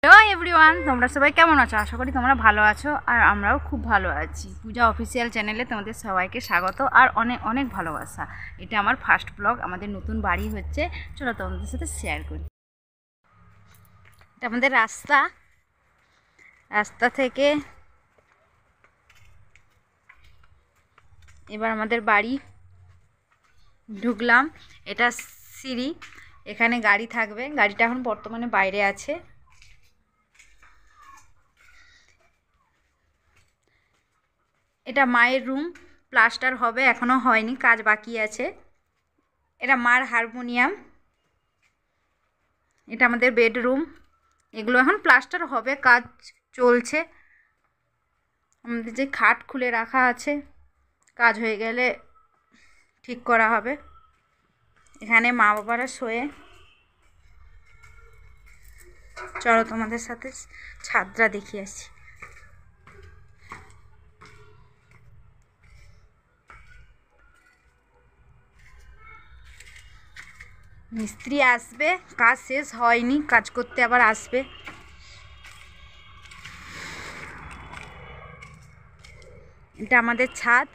Hello everyone, তোমরা সবাই কেমন আছো? আশা করি তোমরা ভালো আছো আর আমরাও খুব ভালো আছি। পূজা অফিসিয়াল চ্যানেলে তোমাদের সবাইকে স্বাগত আর অনেক অনেক ভালোবাসা। এটা আমার ফার্স্ট ব্লগ, আমাদের নতুন বাড়ি হচ্ছে। চলো তোমাদের সাথে শেয়ার করি। এটা আমাদের রাস্তা থেকে এবার আমাদের বাড়ি ঢুকলাম। এটা সিঁড়ি, এখানে গাড়ি থাকবে। গাড়িটা এখন বর্তমানে বাইরে আছে। এটা মায়ের রুম, প্লাস্টার হবে, এখনো হয়নি, কাজ বাকি আছে। এটা মার হারমোনিয়াম। এটা আমাদের বেডরুম। এগুলো এখন প্লাস্টার হবে, কাজ চলছে। আমাদের যে খাট খুলে রাখা আছে, কাজ হয়ে গেলে ঠিক করা হবে। এখানে মা বাবারা শোয়ে। চলো তোমাদের সাথে ছাদটা দেখিয়ে আসি। মিস্ত্রি আসবে, কাজ শেষ হয়নি, কাজ করতে আবার আসবে। এটা আমাদের ছাদ।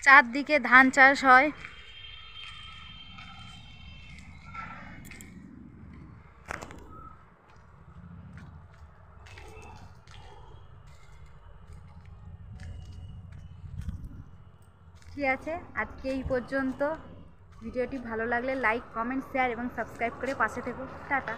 চারদিকে ধান চাষ হয়। ঠিক আছে, আজকে এই পর্যন্ত। ভিডিওটি ভালো লাগলে লাইক, কমেন্ট, শেয়ার এবং সাবস্ক্রাইব করে পাশে থেকো। টাটা।